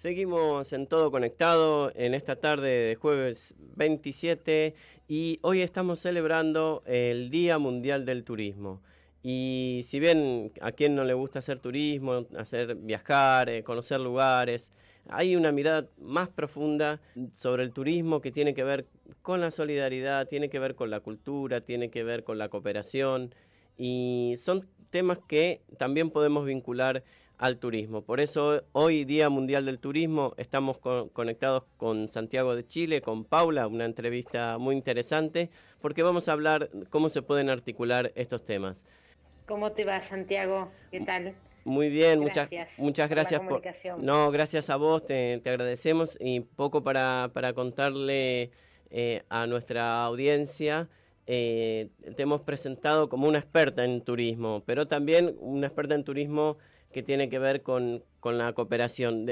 Seguimos en Todo Conectado en esta tarde de jueves 27 y hoy estamos celebrando el Día Mundial del Turismo. Y si bien a quien no le gusta hacer turismo, viajar, conocer lugares, hay una mirada más profunda sobre el turismo que tiene que ver con la solidaridad, tiene que ver con la cultura, tiene que ver con la cooperación y son temas que también podemos vincular al turismo. Por eso hoy Día Mundial del Turismo estamos conectados con Santiago de Chile, con Paula, una entrevista muy interesante, porque vamos a hablar cómo se pueden articular estos temas. ¿Cómo te va, Santiago? ¿Qué tal? Muy bien, Gracias muchas por la gracias por... comunicación. No, gracias a vos, te agradecemos y poco para contarle a nuestra audiencia. Te hemos presentado como una experta en turismo, pero también una experta en turismo que tiene que ver con la cooperación.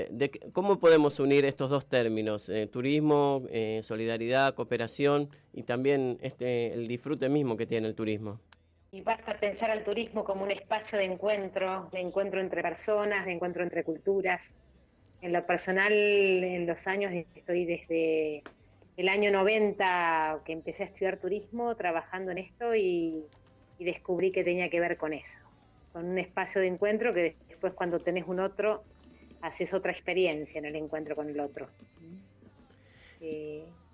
¿Cómo podemos unir estos dos términos? Turismo, solidaridad, cooperación y también el disfrute mismo que tiene el turismo. Y basta pensar al turismo como un espacio de encuentro entre personas, de encuentro entre culturas. En lo personal, en los años, estoy desde el año 90 que empecé a estudiar turismo, trabajando en esto y descubrí que tenía que ver con eso, con un espacio de encuentro que después cuando tenés un otro, haces otra experiencia en el encuentro con el otro.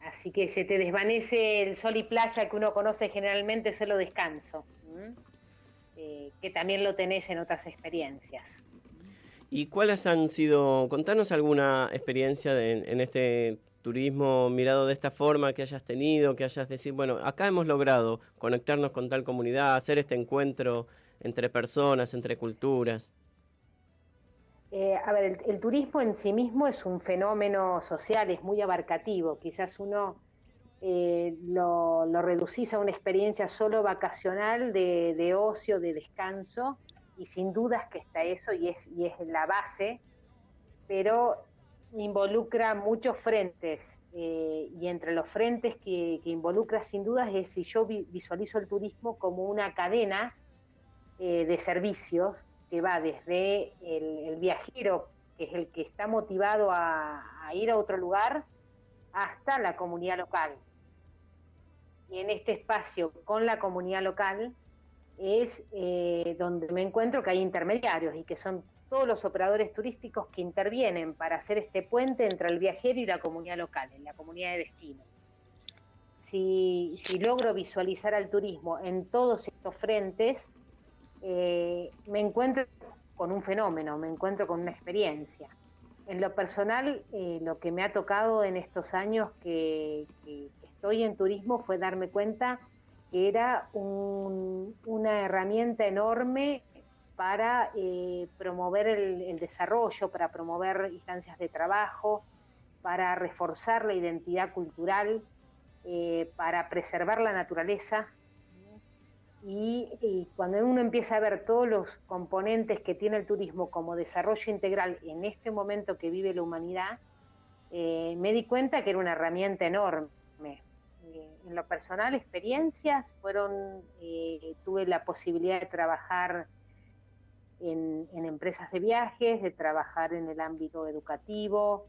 Así que se te desvanece el sol y playa que uno conoce generalmente, solo descanso, que también lo tenés en otras experiencias. ¿Y cuáles han sido, contanos alguna experiencia en este turismo mirado de esta forma que hayas tenido, que hayas decir, bueno, acá hemos logrado conectarnos con tal comunidad, hacer este encuentro entre personas, entre culturas? A ver, el turismo en sí mismo es un fenómeno social, es muy abarcativo. Quizás uno lo reducís a una experiencia solo vacacional de ocio, de descanso, y sin dudas que está eso y es la base, pero involucra muchos frentes. Y entre los frentes que involucra sin dudas es si yo visualizo el turismo como una cadena de servicios que va desde el viajero, que es el que está motivado a ir a otro lugar, hasta la comunidad local. Y en este espacio con la comunidad local es donde me encuentro que hay intermediarios y que son todos los operadores turísticos que intervienen para hacer este puente entre el viajero y la comunidad local, en la comunidad de destino. Si logro visualizar al turismo en todos estos frentes, me encuentro con un fenómeno, me encuentro con una experiencia. En lo personal, lo que me ha tocado en estos años que estoy en turismo fue darme cuenta que era una herramienta enorme para promover el desarrollo, para promover instancias de trabajo, para reforzar la identidad cultural, para preservar la naturaleza. Y cuando uno empieza a ver todos los componentes que tiene el turismo como desarrollo integral en este momento que vive la humanidad, me di cuenta que era una herramienta enorme. En lo personal, experiencias tuve la posibilidad de trabajar en empresas de viajes, de trabajar en el ámbito educativo,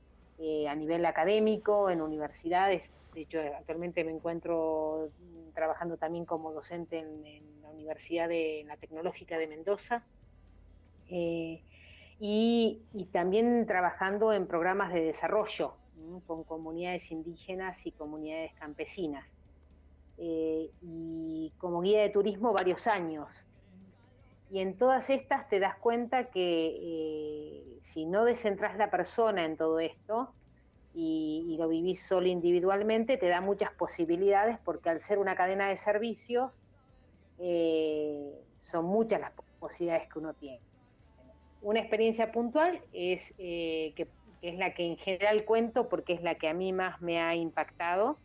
a nivel académico, en universidades. De hecho, actualmente me encuentro trabajando también como docente en la Universidad en la Tecnológica de Mendoza, y también trabajando en programas de desarrollo con comunidades indígenas y comunidades campesinas. Y como guía de turismo varios años. Y en todas estas te das cuenta que si no descentrás la persona en todo esto y lo vivís solo individualmente, te da muchas posibilidades porque al ser una cadena de servicios, son muchas las posibilidades que uno tiene. Una experiencia puntual que es la que en general cuento porque es la que a mí más me ha impactado.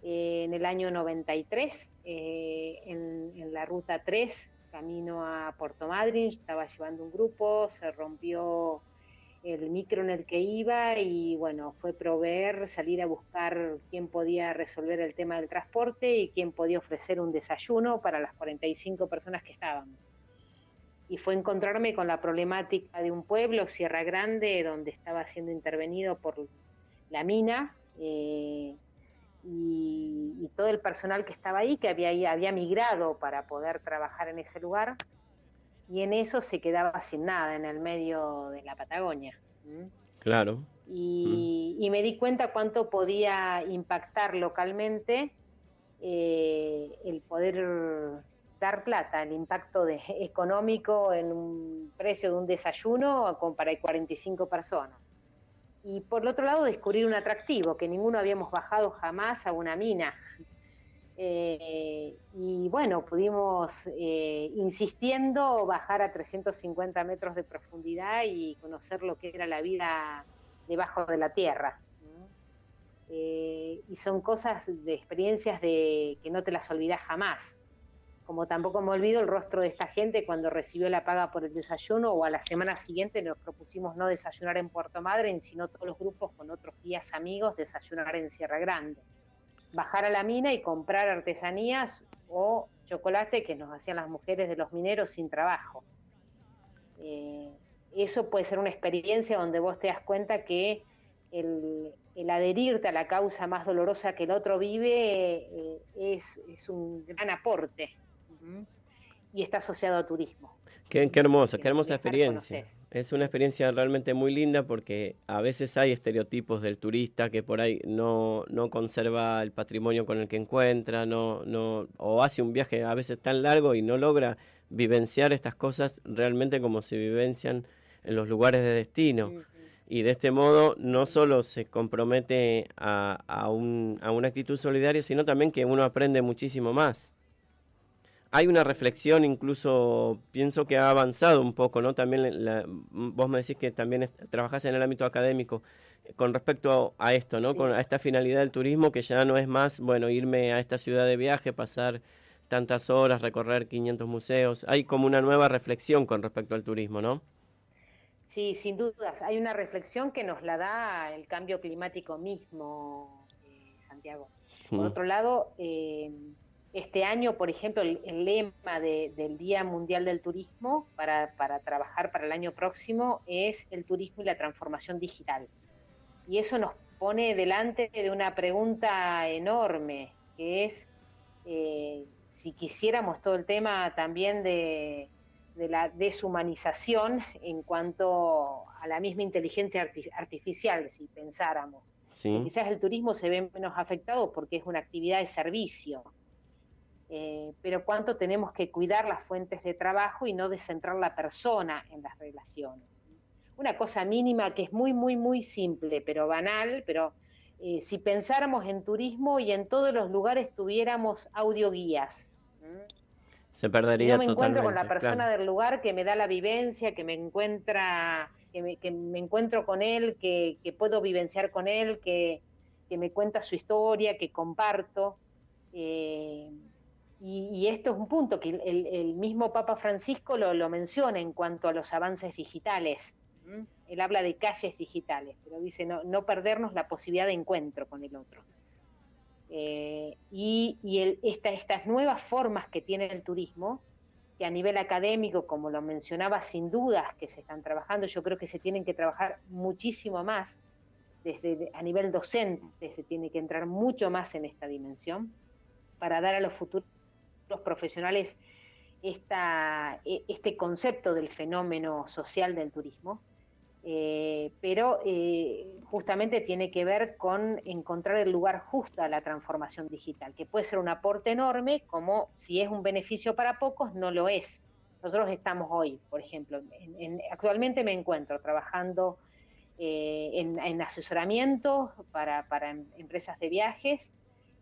En el año 93, en la ruta 3, camino a Puerto Madryn, estaba llevando un grupo, se rompió el micro en el que iba y bueno, fue proveer, salir a buscar quién podía resolver el tema del transporte y quién podía ofrecer un desayuno para las 45 personas que estábamos. y fue encontrarme con la problemática de un pueblo, Sierra Grande, donde estaba siendo intervenido por la mina, y todo el personal que estaba ahí, que había migrado para poder trabajar en ese lugar, y en eso se quedaba sin nada en el medio de la Patagonia. ¿Mm? Claro. Mm. Y me di cuenta cuánto podía impactar localmente el poder dar plata, el impacto económico en un precio de un desayuno para 45 personas. Y por el otro lado, descubrir un atractivo, que ninguno habíamos bajado jamás a una mina. Y bueno, pudimos, insistiendo, bajar a 350 metros de profundidad y conocer lo que era la vida debajo de la tierra. Y son cosas de experiencias que no te las olvidás jamás. Como tampoco me olvido el rostro de esta gente cuando recibió la paga por el desayuno, o a la semana siguiente nos propusimos no desayunar en Puerto Madryn, sino todos los grupos con otros guías amigos desayunar en Sierra Grande. Bajar a la mina y comprar artesanías o chocolate que nos hacían las mujeres de los mineros sin trabajo. Eso puede ser una experiencia donde vos te das cuenta que el adherirte a la causa más dolorosa que el otro vive es un gran aporte. Y está asociado a turismo. Qué hermosa experiencia. Conoces. Es una experiencia realmente muy linda porque a veces hay estereotipos del turista que por ahí no conserva el patrimonio con el que encuentra, o hace un viaje a veces tan largo y no logra vivenciar estas cosas realmente como se vivencian en los lugares de destino. Y de este modo no solo se compromete a una actitud solidaria, sino también que uno aprende muchísimo más. Hay una reflexión, incluso pienso que ha avanzado un poco, ¿no? También vos me decís que también trabajás en el ámbito académico con respecto a esto, ¿no? Sí. A esta finalidad del turismo, que ya no es más, bueno, irme a esta ciudad de viaje, pasar tantas horas, recorrer 500 museos. Hay como una nueva reflexión con respecto al turismo, ¿no? Sí, sin dudas. Hay una reflexión que nos la da el cambio climático mismo, Santiago. Por otro lado, este año, por ejemplo, el lema del Día Mundial del Turismo para trabajar para el año próximo es el turismo y la transformación digital. Y eso nos pone delante de una pregunta enorme, que es si quisiéramos todo el tema también de la deshumanización en cuanto a la misma inteligencia artificial, si pensáramos. Sí. Que quizás el turismo se ve menos afectado porque es una actividad de servicio. Pero cuánto tenemos que cuidar las fuentes de trabajo y no descentrar la persona en las relaciones. Una cosa mínima que es muy, muy, muy simple, pero banal, pero si pensáramos en turismo y en todos los lugares tuviéramos audioguías. Se perdería y no me totalmente, encuentro con la persona claro. del lugar que me da la vivencia, que me encuentro con él, que puedo vivenciar con él, que me cuenta su historia, que comparto. Y esto es un punto que el mismo Papa Francisco lo menciona en cuanto a los avances digitales. Él habla de calles digitales, pero dice no perdernos la posibilidad de encuentro con el otro. Estas nuevas formas que tiene el turismo, que a nivel académico, como lo mencionaba, sin dudas que se están trabajando, yo creo que se tienen que trabajar muchísimo más, a nivel docente se tiene que entrar mucho más en esta dimensión, para dar a los futuros profesionales este concepto del fenómeno social del turismo. Pero justamente tiene que ver con encontrar el lugar justo a la transformación digital, que puede ser un aporte enorme, como si es un beneficio para pocos, no lo es. Nosotros estamos hoy, por ejemplo, actualmente me encuentro trabajando en asesoramiento para empresas de viajes,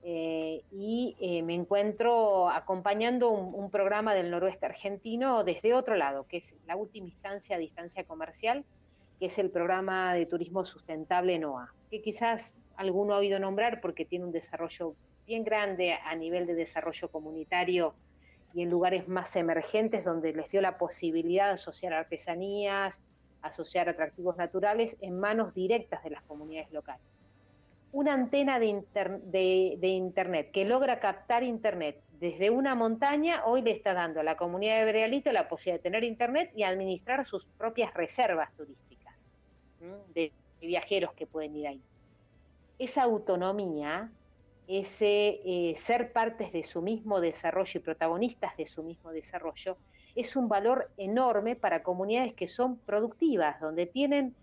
y me encuentro acompañando un programa del noroeste argentino desde otro lado, que es la última instancia, distancia comercial, que es el programa de turismo sustentable NOA, que quizás alguno ha oído nombrar porque tiene un desarrollo bien grande a nivel de desarrollo comunitario y en lugares más emergentes, donde les dio la posibilidad de asociar artesanías, asociar atractivos naturales en manos directas de las comunidades locales. una antena de Internet que logra captar Internet desde una montaña, hoy le está dando a la comunidad de Brealito la posibilidad de tener Internet y administrar sus propias reservas turísticas, de viajeros que pueden ir ahí. Esa autonomía, ese ser partes de su mismo desarrollo y protagonistas de su mismo desarrollo, es un valor enorme para comunidades que son productivas, donde tienen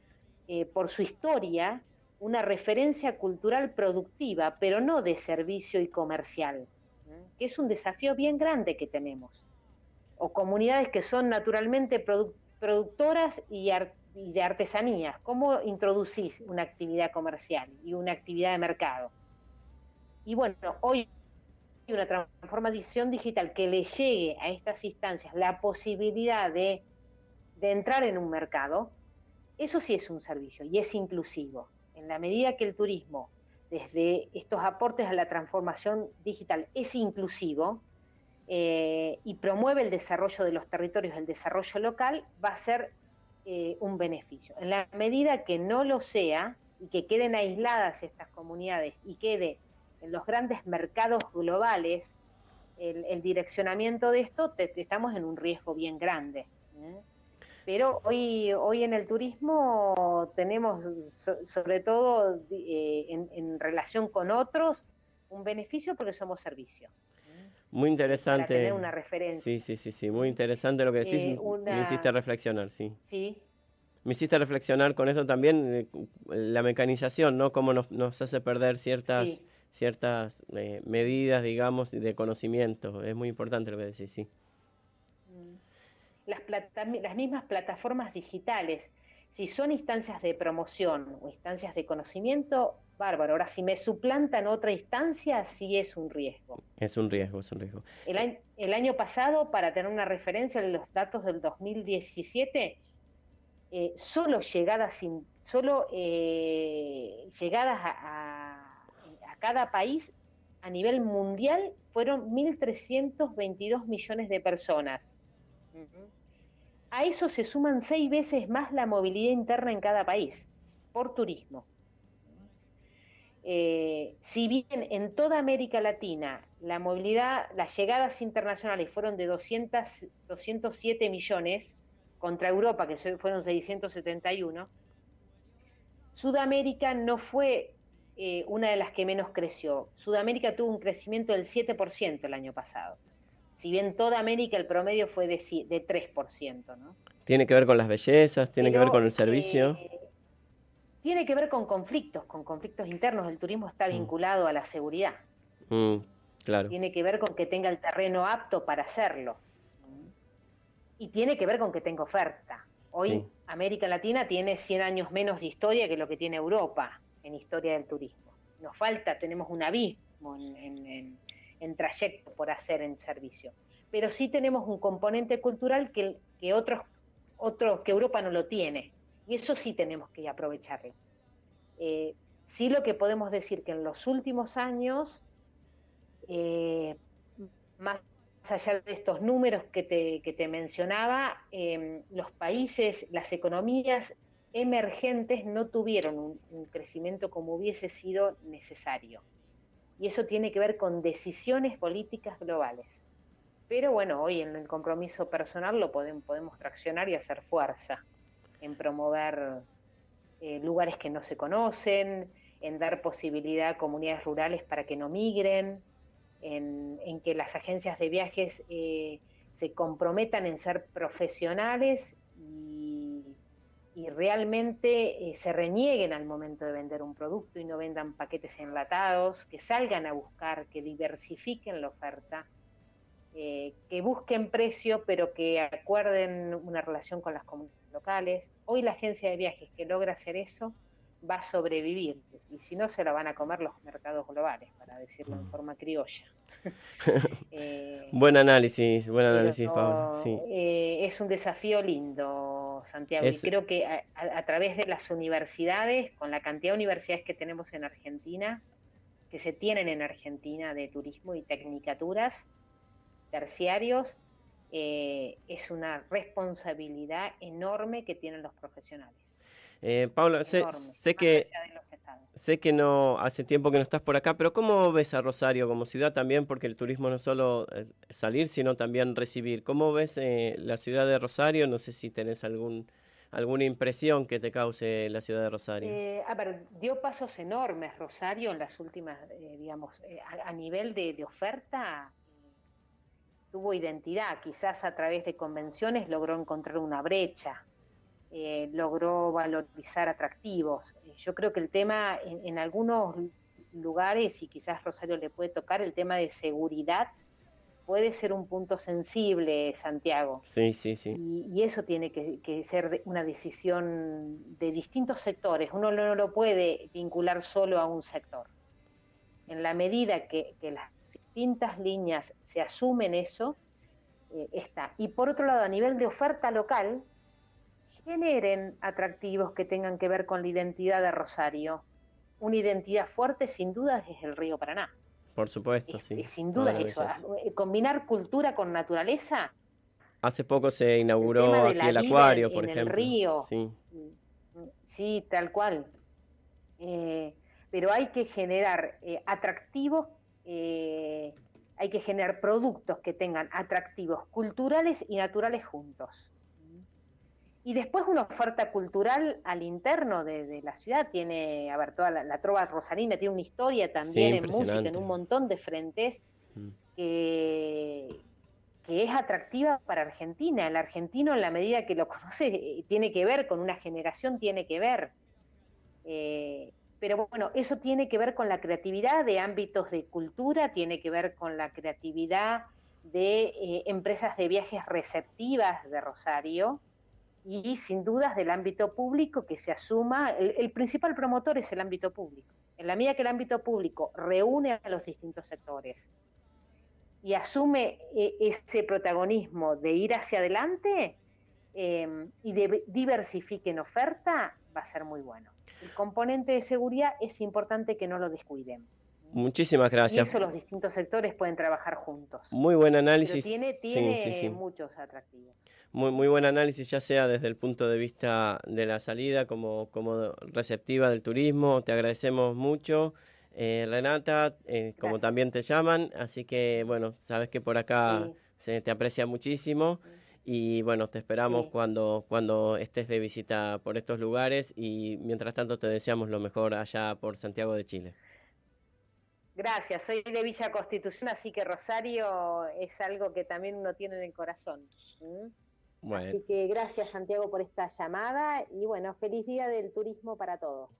por su historia una referencia cultural productiva, pero no de servicio y comercial, que es un desafío bien grande que tenemos. O comunidades que son naturalmente productoras y de artesanías. ¿Cómo introducís una actividad comercial y una actividad de mercado? Y bueno, hoy hay una transformación digital que le llegue a estas instancias la posibilidad de entrar en un mercado. Eso sí es un servicio y es inclusivo. En la medida que el turismo, desde estos aportes a la transformación digital, es inclusivo y promueve el desarrollo de los territorios, el desarrollo local, va a ser un beneficio. En la medida que no lo sea y que queden aisladas estas comunidades y quede en los grandes mercados globales el direccionamiento de esto, estamos en un riesgo bien grande. Pero hoy en el turismo tenemos, sobre todo en relación con otros, un beneficio porque somos servicio. Muy interesante. Para tener una referencia. Sí, muy interesante lo que decís, me hiciste reflexionar, sí. Sí. Me hiciste reflexionar con eso también, la mecanización, ¿no? Cómo nos hace perder ciertas medidas, digamos, de conocimiento. Es muy importante lo que decís, sí. Las mismas plataformas digitales, si son instancias de promoción o instancias de conocimiento, bárbaro. Ahora, si me suplantan otra instancia, sí es un riesgo. Es un riesgo. El año pasado, para tener una referencia en los datos del 2017, solo llegadas a cada país a nivel mundial fueron 1.322 millones de personas. A eso se suman 6 veces más la movilidad interna en cada país, por turismo. Si bien en toda América Latina las llegadas internacionales fueron de 207 millones, contra Europa, que fueron 671, Sudamérica no fue una de las que menos creció. Sudamérica tuvo un crecimiento del 7% el año pasado. Si bien toda América el promedio fue de 3%, ¿no? Tiene que ver con las bellezas, tiene que ver con el servicio. Tiene que ver con conflictos internos. El turismo está vinculado a la seguridad. Claro. Tiene que ver con que tenga el terreno apto para hacerlo. Y tiene que ver con que tenga oferta. Hoy América Latina tiene 100 años menos de historia que lo que tiene Europa en historia del turismo. Nos falta, tenemos un abismo en trayecto por hacer en servicio. Pero sí tenemos un componente cultural que que Europa no lo tiene. Y eso sí tenemos que aprovecharlo. Sí, lo que podemos decir que en los últimos años, más allá de estos números que te mencionaba, los países, las economías emergentes no tuvieron un crecimiento como hubiese sido necesario. Y eso tiene que ver con decisiones políticas globales. Pero bueno, hoy en el compromiso personal lo podemos traccionar y hacer fuerza en promover lugares que no se conocen, en dar posibilidad a comunidades rurales para que no migren, en que las agencias de viajes se comprometan en ser profesionales y realmente se renieguen al momento de vender un producto y no vendan paquetes enlatados, que salgan a buscar, que diversifiquen la oferta, que busquen precio, pero que acuerden una relación con las comunidades locales. Hoy la agencia de viajes que logra hacer eso va a sobrevivir, y si no se la van a comer los mercados globales, para decirlo en forma criolla. Buen análisis, Paula. Sí. Es un desafío lindo, Santiago, y creo que a través de las universidades, con la cantidad de universidades que tenemos en Argentina, que se tienen en Argentina de turismo y tecnicaturas, terciarios, es una responsabilidad enorme que tienen los profesionales. Paula, sé que sé que no hace tiempo que no estás por acá, pero ¿cómo ves a Rosario como ciudad también? Porque el turismo no es solo salir, sino también recibir. ¿Cómo ves la ciudad de Rosario? No sé si tenés alguna impresión que te cause la ciudad de Rosario. A ver, dio pasos enormes Rosario en las últimas, digamos, a nivel de oferta, tuvo identidad, quizás a través de convenciones logró encontrar una brecha, logró valorizar atractivos. Yo creo que el tema en algunos lugares, y quizás Rosario le puede tocar, el tema de seguridad puede ser un punto sensible, Santiago. Sí, sí, sí. Y eso tiene que ser una decisión de distintos sectores. Uno no lo puede vincular solo a un sector. En la medida que las distintas líneas se asumen eso, está. Y por otro lado, a nivel de oferta local, generen atractivos que tengan que ver con la identidad de Rosario. Una identidad fuerte, sin duda, es el río Paraná. Por supuesto, sí. Sin Toda duda la es eso. belleza. Combinar cultura con naturaleza. Hace poco se El tema inauguró de aquí la el vida acuario, por en el ejemplo. río, Sí. sí, tal cual. Pero hay que generar atractivos, hay que generar productos que tengan atractivos culturales y naturales juntos. Y después una oferta cultural al interno de la ciudad. Tiene, a ver, toda la trova rosarina tiene una historia Sí, también en música, en impresionante. un montón de frentes Mm. que, que es atractiva para Argentina. El argentino, en la medida que lo conoce, tiene que ver con una generación, tiene que ver. Pero bueno, eso tiene que ver con la creatividad de ámbitos de cultura, tiene que ver con la creatividad de empresas de viajes receptivas de Rosario y sin dudas del ámbito público que se asuma. El principal promotor es el ámbito público. En la medida que el ámbito público reúne a los distintos sectores y asume ese protagonismo de ir hacia adelante y diversifique en oferta, va a ser muy bueno. El componente de seguridad es importante que no lo descuiden. Muchísimas Y gracias. eso los distintos sectores pueden trabajar juntos. Muy buen Pero análisis. tiene, Sí, sí, tiene sí. muchos atractivos. Muy buen análisis, ya sea desde el punto de vista de la salida como receptiva del turismo. Te agradecemos mucho, Renata, como Gracias. también te llaman. Así que, bueno, sabes que por acá Sí, se te aprecia muchísimo. Y bueno, te esperamos sí. cuando estés de visita por estos lugares. Y mientras tanto, te deseamos lo mejor allá por Santiago de Chile. Gracias, soy de Villa Constitución, así que Rosario es algo que también uno tiene en el corazón. ¿Mm? Bueno, Así que gracias, Santiago, por esta llamada y bueno, feliz día del turismo para todos.